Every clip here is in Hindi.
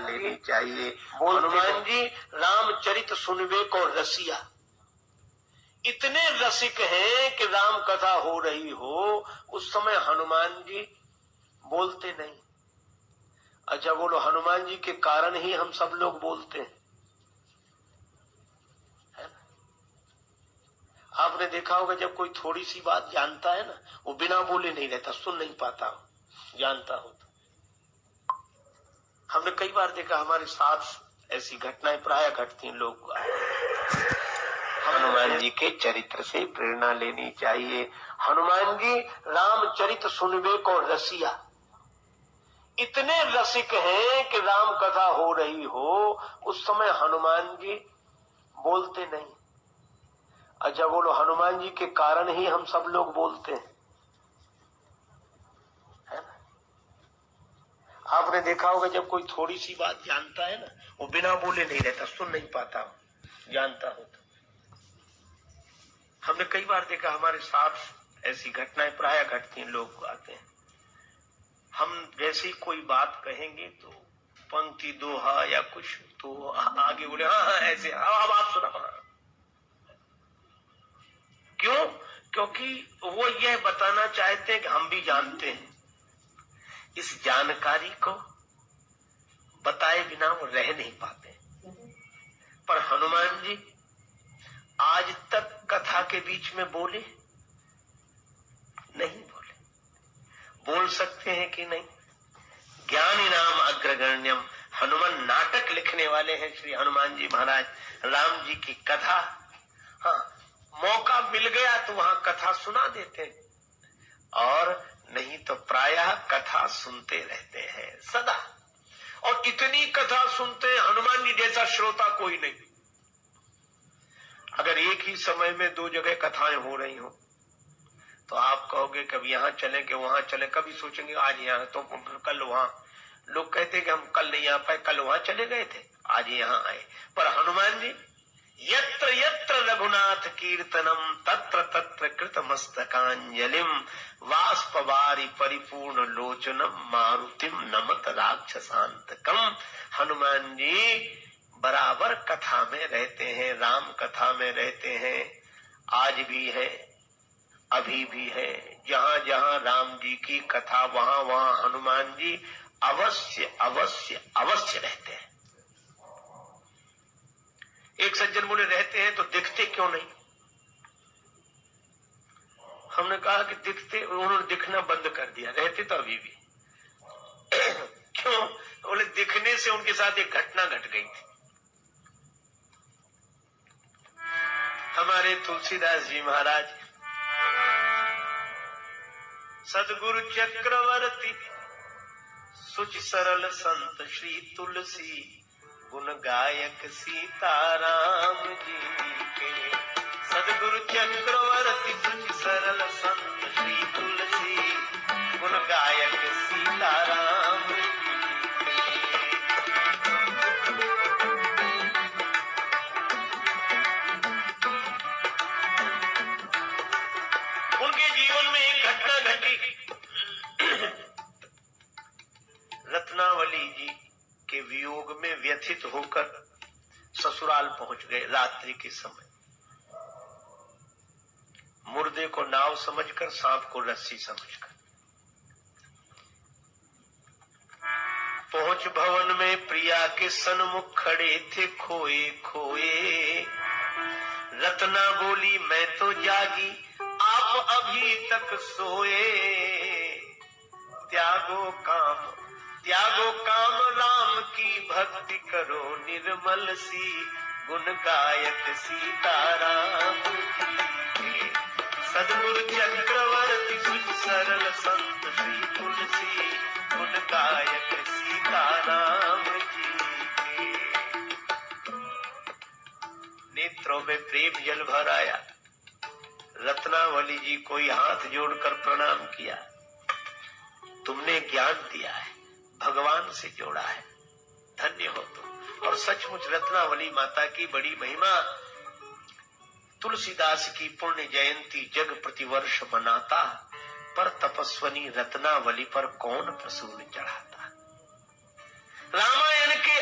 लेनी चाहिए। हनुमान जी रामचरित सुनबे को रसिया, इतने रसिक हैं कि राम कथा हो रही हो उस समय हनुमान जी बोलते नहीं। अच्छा बोलो, हनुमान जी के कारण ही हम सब लोग बोलते हैं, है ना? आपने देखा होगा जब कोई थोड़ी सी बात जानता है ना, वो बिना बोले नहीं रहता, सुन नहीं पाता हो, जानता हो तो। हमने कई बार देखा, हमारे साथ ऐसी घटनाएं प्राय घटती हैं। लोग हनुमान जी के चरित्र से प्रेरणा लेनी चाहिए। हनुमान जी रामचरित सुनबे को रसिया, इतने रसिक हैं कि राम कथा हो रही हो उस समय हनुमान जी बोलते नहीं। अच्छा बोलो, हनुमान जी के कारण ही हम सब लोग बोलते हैं, है ना? आपने देखा होगा जब कोई थोड़ी सी बात जानता है ना, वो बिना बोले नहीं रहता, सुन नहीं पाता हो, जानता हो तो। हमने कई बार देखा, हमारे साथ ऐसी घटनाएं प्राय घटती हैं। लोग आते हैं, हम जैसी कोई बात कहेंगे तो पंक्ति दोहा या कुछ तो आगे बोले हाँ हाँ ऐसे, अब आप सुना। क्यों? क्योंकि वो यह बताना चाहते हैं कि हम भी जानते हैं। इस जानकारी को बताए बिना वो रह नहीं पाते। पर हनुमान जी आज तक कथा के बीच में बोले नहीं, बोल सकते हैं कि नहीं? ज्ञानी नाम अग्रगण्यम, हनुमान नाटक लिखने वाले हैं श्री हनुमान जी महाराज। राम जी की कथा, हाँ मौका मिल गया तो वहां कथा सुना देते हैं, और नहीं तो प्रायः कथा सुनते रहते हैं सदा। और इतनी कथा सुनते हैं, हनुमान जी जैसा श्रोता कोई नहीं। अगर एक ही समय में दो जगह कथाएं हो रही हो तो आप कहोगे कभी यहां चले कि वहां चले, कभी सोचेंगे आज यहां तो कल वहां। लोग कहते कि हम कल नहीं आ पाए, कल वहां चले गए थे, आज यहां आए। पर हनुमान जी यत्र यत्र रघुनाथ कीर्तनम तत्र तत्र कृत मस्तकांजलिम वाष्पवारि परिपूर्ण लोचनम मारुतिम नमत राक्षसांतकम। हनुमान जी बराबर कथा में रहते हैं, राम कथा में रहते हैं, आज भी है, अभी भी है। जहां जहां राम जी की कथा वहां वहां हनुमान जी अवश्य अवश्य अवश्य रहते हैं। एक सज्जन बोले रहते हैं तो दिखते क्यों नहीं? हमने कहा कि दिखते, उन्होंने दिखना बंद कर दिया, रहते तो अभी भी। क्यों? बोले दिखने से उनके साथ एक घटना घट गई थी। हमारे तुलसीदास जी महाराज सदगुरु चक्रवर्ती सुच सरल संत श्री तुलसी गुण गायक सीताराम जी के। सदगुरु चक्रवर्ती सुच सरल संत श्री तुलसी गुण गायक सीताराम जी के। उनके जीवन में एक घटना घटी। रत्नावली जी के वियोग में व्यथित होकर ससुराल पहुंच गए रात्रि के समय। मुर्दे को नाव समझकर, सांप को रस्सी समझकर पहुंच भवन में प्रिया के सन्मुख खड़े थे खोए खोए। रत्ना बोली मैं तो जागी, आप अभी तक सोए। त्यागो काम राम की भक्ति करो निर्मल सी गुण गायक सीताराम जी। सदगुरु चक्रवर्ती सुच सरल संत श्री तुलसी गुण गायक सीताराम जी के। नेत्रों में प्रेम जल भर आया। रत्नावली जी को हाथ जोड़कर प्रणाम किया। तुमने ज्ञान दिया है, भगवान से जोड़ा है, धन्य हो तुम। और सचमुच रत्नावली माता की बड़ी महिमा। तुलसीदास की पुण्य जयंती जग प्रतिवर्ष मनाता, पर तपस्वनी रत्नावली पर कौन प्रसून चढ़ाता। रामायण के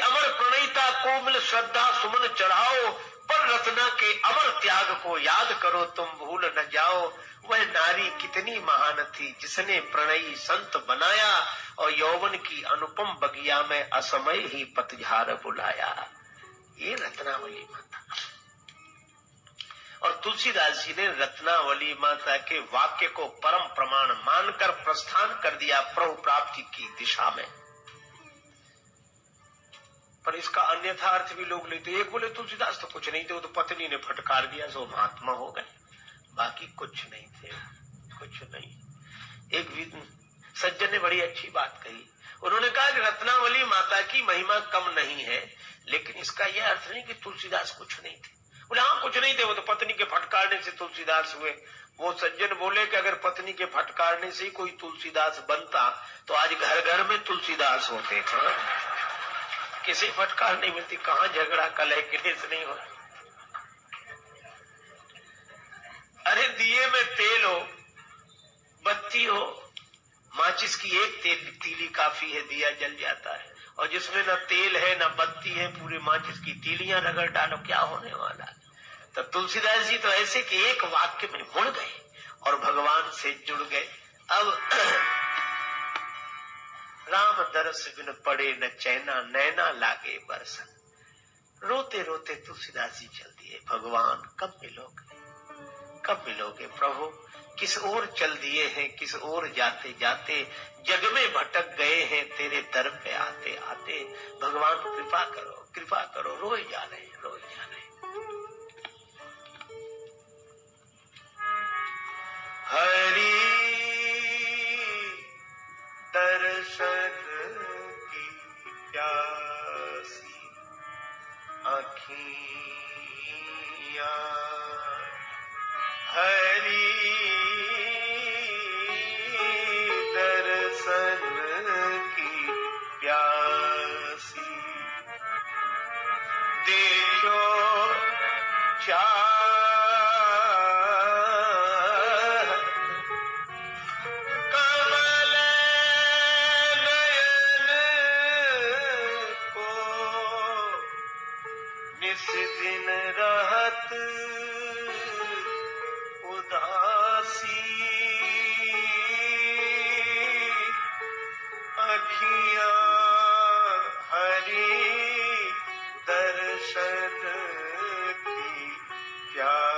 कोमल श्रद्धा सुमन चढ़ाओ, पर रत्ना के अमर त्याग को याद करो, तुम भूल न जाओ। वह नारी कितनी महान थी जिसने प्रणयी संत बनाया, और यौवन की अनुपम बगिया में असमय ही पतझार बुलाया। ये रत्नावली माता। और तुलसीदास जी ने रत्नावली माता के वाक्य को परम प्रमाण मानकर प्रस्थान कर दिया प्रभु प्राप्ति की दिशा में। पर इसका अन्यथा अर्थ भी लोग लेते। एक बोले तुलसीदास तो कुछ नहीं थे, वो तो पत्नी ने फटकार दिया सो महात्मा हो गए, बाकी कुछ नहीं थे, कुछ नहीं। एक सज्जन ने बड़ी अच्छी बात कही। उन्होंने कहा कि रत्नावली माता की महिमा कम नहीं है, लेकिन इसका यह अर्थ नहीं कि तुलसीदास कुछ नहीं थे। बोले हाँ कुछ नहीं थे, वो तो पत्नी के फटकारने से तुलसीदास हुए। वो सज्जन बोले कि अगर पत्नी के फटकारने से ही कोई तुलसीदास बनता तो आज घर घर में तुलसीदास होते थे। किसी फटकार नहीं मिलती, कहां झगड़ा कलह क्लेश नहीं हो। अरे दिए में तेल हो, बत्ती हो, माचिस की एक तीली काफी है, दिया जल जाता है। और जिसमें न तेल है न बत्ती है, पूरे माचिस की तीलियां रगड़ डालो, क्या होने वाला है। तो तुलसीदास जी तो ऐसे कि एक वाक्य में मुड़ गए और भगवान से जुड़ गए। अब राम दरस बिन पड़े न चैना, नैना लागे बरसन। रोते रोते तुलसीदास जी चल दिए, भगवान कब मिलोगे, कब मिलोगे प्रभु। किस ओर चल दिए हैं, किस ओर जाते जाते, जग में भटक गए हैं तेरे दर पे आते आते। भगवान कृपा करो, कृपा करो। रोए जा रहे हैं, रोए जा रहे हैं। हरि दर्शन की प्यासी आँखियाँ, हरि दर्शन की प्यासी, देखो चाह दिन रहत उदासी, अखियां हरि दर्शन की प्यासी,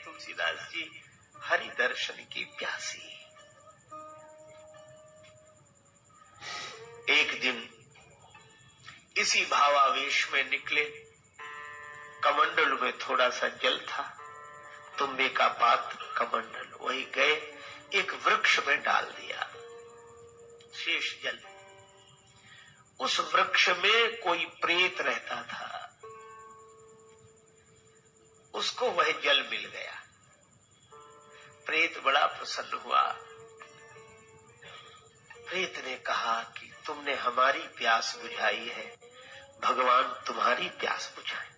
तुलसीदास जी हरि दर्शन की प्यासी। एक दिन इसी भावावेश में निकले, कमंडल में थोड़ा सा जल था, तुम्बे का पात्र कमंडल, वही गए एक वृक्ष में डाल दिया शेष जल। उस वृक्ष में कोई प्रेत रहता था, उसको वह जल मिल गया। प्रेत बड़ा प्रसन्न हुआ। प्रेत ने कहा कि तुमने हमारी प्यास बुझाई है, भगवान तुम्हारी प्यास बुझाए।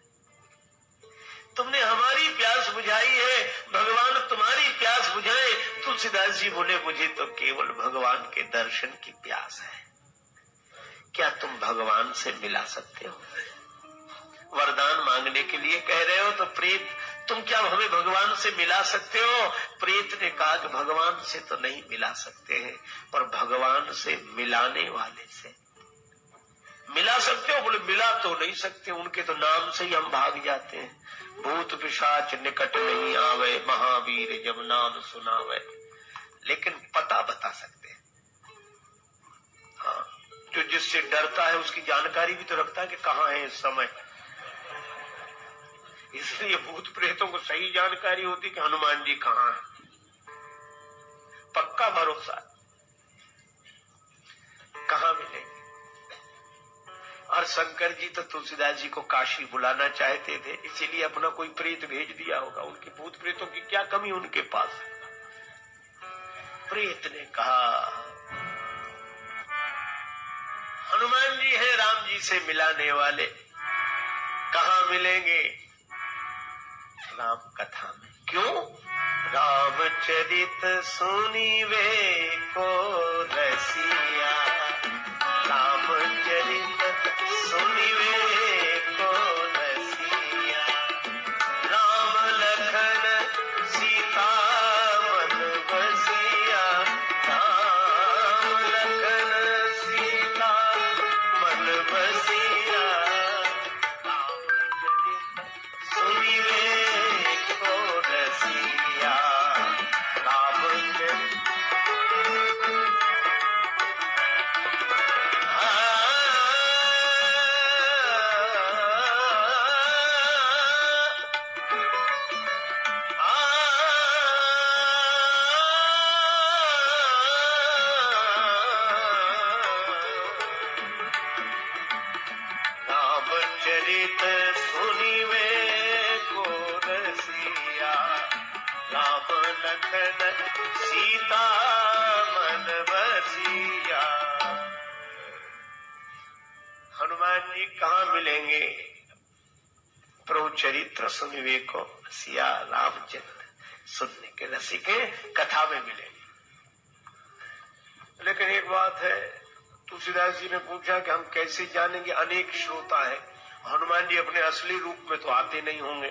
तुमने हमारी प्यास बुझाई है, भगवान तुम्हारी प्यास बुझाए। तुलसीदास जी बोले मुझे तो केवल भगवान के दर्शन की प्यास है। क्या तुम भगवान से मिला सकते हो? वरदान मांगने के लिए कह रहे हो तो प्रेत तुम क्या हमें भगवान से मिला सकते हो? प्रेत ने कहा कि भगवान से तो नहीं मिला सकते हैं, पर भगवान से मिलाने वाले से मिला सकते हो। बोले मिला तो नहीं सकते, उनके तो नाम से ही हम भाग जाते हैं। भूत पिशाच निकट नहीं आवे, महावीर जब नाम सुनावे। लेकिन पता बता सकते हैं। हाँ, जो जिससे डरता है उसकी जानकारी भी तो रखता है कि कहाँ है इस समय। इसलिए भूत प्रेतों को सही जानकारी होती कि हनुमान जी कहाँ है, पक्का भरोसा। कहाँ मिलेंगे? और शंकर जी तो तुलसीदास जी को काशी बुलाना चाहते थे, इसीलिए अपना कोई प्रेत भेज दिया होगा। उनके भूत प्रेतों की क्या कमी उनके पास? प्रेत ने कहा हनुमान जी हैं राम जी से मिलाने वाले, कहाँ मिलेंगे? राम कथा में। क्यों? रामचरित सुनिवे को रसिया, रामचरित सुनिवे को रसिया, राम लखन सीता मन बसिया, राम लखन सीता मन बसिया, रामचरित सुनिवे को रसिया, रामचरित रामचरित सुनिवे को रसिया, राम लखन सीता मन बसिया। हनुमान जी कहाँ मिलेंगे? प्रभु चरित्र सुनिवे को रसिया, रामचरित्र सुनने के रसिके कथा में मिलेंगे। लेकिन एक बात है, तुलसीदास जी ने पूछा कि हम कैसे जानेंगे? अनेक श्रोता है, हनुमान जी अपने असली रूप में तो आते नहीं होंगे,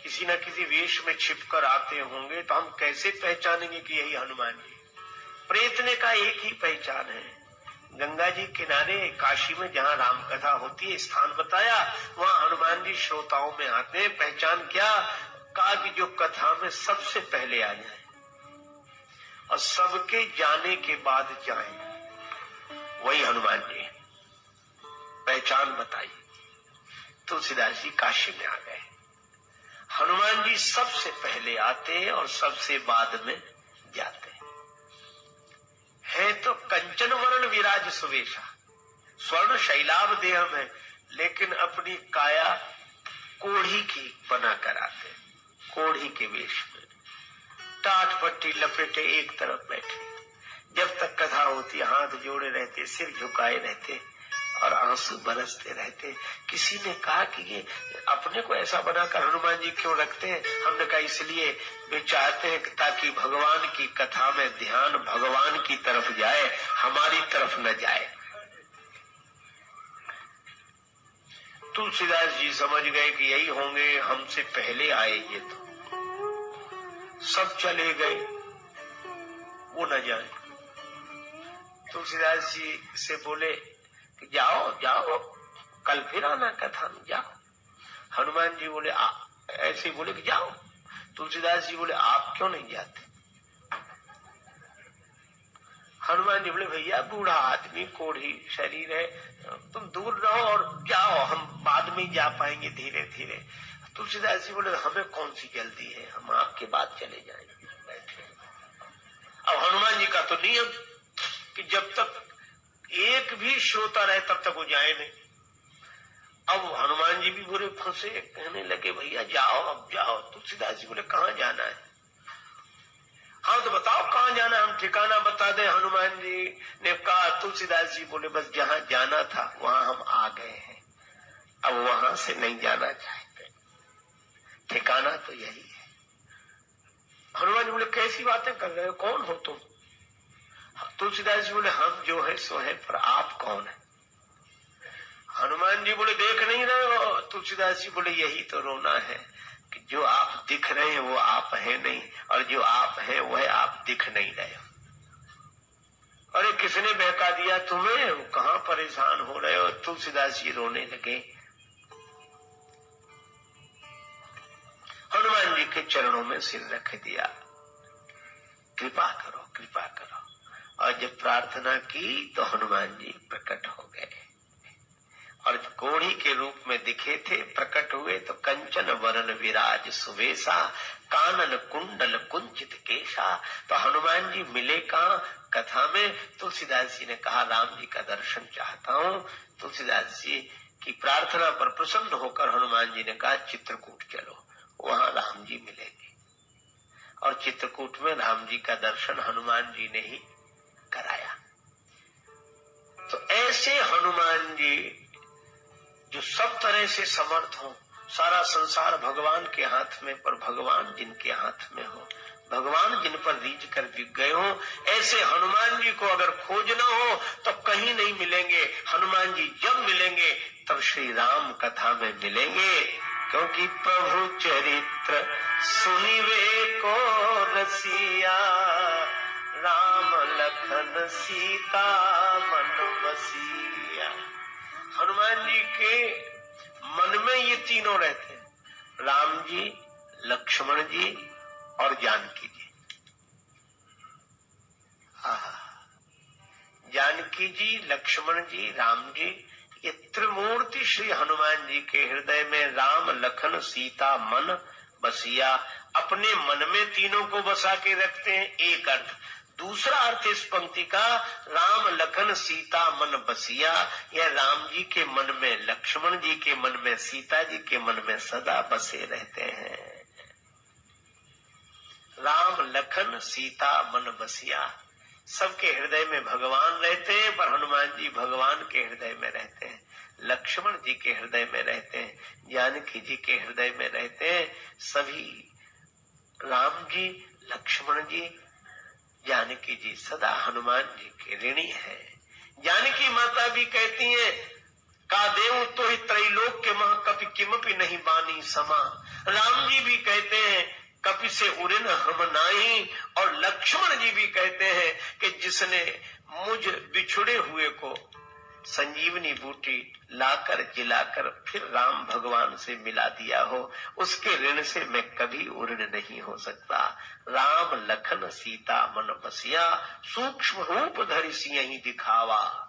किसी न किसी वेश में छिपकर आते होंगे, तो हम कैसे पहचानेंगे कि यही हनुमान जी? प्रयत्न का एक ही पहचान है, गंगा जी किनारे काशी में जहाँ राम कथा होती है, स्थान बताया, वहाँ हनुमान जी श्रोताओं में आते हैं। पहचान क्या? कहा कि जो कथा में सबसे पहले आ जाए और सबके जाने के बाद जाए, वही हनुमान जी। पहचान बताई। तुलसीदास जी काशी में आ गए। हनुमान जी सबसे पहले आते हैं और सबसे बाद में जाते है। तो कंचन वर्ण विराज सुवेशा, स्वर्ण शैलाभ देह में, लेकिन अपनी काया कोढ़ी की बनाकर आते, कोढ़ी के वेश में, टाट पट्टी लपेटे एक तरफ बैठे। जब तक कथा होती हाथ जोड़े रहते, सिर झुकाए रहते और आंसू बरसते रहते। किसी ने कहा कि ये अपने को ऐसा बनाकर हनुमान जी क्यों रखते हैं? हमने कहा इसलिए वे चाहते हैं ताकि भगवान की कथा में ध्यान भगवान की तरफ जाए, हमारी तरफ न जाए। तुलसीदास जी समझ गए कि यही होंगे, हमसे पहले आए ये, तो सब चले गए, वो न जाए। तुलसीदास जी से बोले कि जाओ जाओ, कल फिर आना कथा में, जाओ। हनुमान जी बोले ऐसे बोले कि जाओ। तुलसीदास जी बोले आप क्यों नहीं जाते? हनुमान जी बोले भैया बूढ़ा आदमी, कोढ़ी शरीर है, तुम दूर रहो और जाओ, हम बाद में जा पाएंगे धीरे धीरे। तुलसीदास जी बोले हमें कौन सी जल्दी है, हम आपके बाद चले जाएंगे, बैठे। अब हनुमान जी का तो नियम कि जब तक एक भी श्रोता रहे तब तक वो जाए नहीं। अब हनुमान जी भी बुरे फंसे, कहने लगे भैया जाओ, अब जाओ। तुलसीदास जी बोले कहाँ जाना है? हाँ तो बताओ कहाँ जाना, हम ठिकाना बता दें। हनुमान जी ने कहा, तुलसीदास जी बोले बस जहाँ जाना था वहां हम आ गए हैं, अब वहां से नहीं जाना चाहते, ठिकाना तो यही है। हनुमान जी बोले कैसी बातें कर रहे हो, कौन हो तुम? तुलसीदास जी बोले हम जो है सो है, पर आप कौन है? हनुमान जी बोले देख नहीं रहे हो? तुलसीदास जी बोले यही तो रोना है कि जो आप दिख रहे हैं वो आप है नहीं, और जो आप है वह आप दिख नहीं रहे हो। अरे किसने बहका दिया तुम्हें, कहाँ परेशान हो रहे हो? तुलसीदास जी रोने लगे। हनुमान जी के चरणों में सिर रख दिया, कृपा करो कृपा करो। और जब प्रार्थना की तो हनुमान जी प्रकट हो गए, और कोढ़ी के रूप में दिखे थे, प्रकट हुए तो कंचन वरण विराज सुवेशा, कानन कुंडल कुंचित केशा। तो हनुमान जी मिले कहाँ? कथा में। तुलसीदास जी ने कहा राम जी का दर्शन चाहता हूँ। तुलसीदास जी की प्रार्थना पर प्रसन्न होकर हनुमान जी ने कहा चित्रकूट चलो, वहां राम जी मिलेंगे। और चित्रकूट में राम जी का दर्शन हनुमान जी ने ही कराया। तो हनुमान जी जो सब तरह से समर्थ हो, सारा संसार भगवान के हाथ में, पर भगवान जिनके हाथ में हो, भगवान जिन पर रीझ कर बिक गए हो, ऐसे हनुमान जी को अगर खोजना हो तो कहीं नहीं मिलेंगे। हनुमान जी जब मिलेंगे तब श्री राम कथा में मिलेंगे, क्योंकि प्रभु चरित्र सुनिवे को रसिया, राम लखन सीता मन बसिया। हनुमान जी के मन में ये तीनों रहते हैं, राम जी, लक्ष्मण जी और जानकी जी। जानकी जी, लक्ष्मण जी, राम जी, ये त्रिमूर्ति श्री हनुमान जी के हृदय में राम लखन सीता मन बसिया, अपने मन में तीनों को बसा के रखते हैं। एक अर्थ। दूसरा अर्थ इस पंक्ति का, राम लखन सीता मन बसिया, यह राम जी के मन में, लक्ष्मण जी के मन में, सीता जी के मन में सदा बसे रहते हैं। राम लखन सीता मन बसिया, सबके हृदय में भगवान रहते हैं, पर हनुमान जी भगवान के हृदय में रहते हैं, लक्ष्मण जी के हृदय में रहते हैं, जानकी जी के हृदय में रहते हैं। सभी राम जी, लक्ष्मण जी, जानकी जी सदा हनुमान जी के ऋणी है। जानकी माता भी कहती हैं, का देव तो ही त्रैलोक के मह कपि किमपि नहीं बानी समा। राम जी भी कहते हैं, कपि से उरिन हम नाही, और लक्ष्मण जी भी कहते हैं कि जिसने मुझ बिछुड़े हुए को संजीवनी बूटी लाकर जिलाकर फिर राम भगवान से मिला दिया हो, उसके ऋण से मैं कभी उऋण नहीं हो सकता। राम लखन सीता मन बसिया, सूक्ष्म रूप धरि सियहि दिखावा।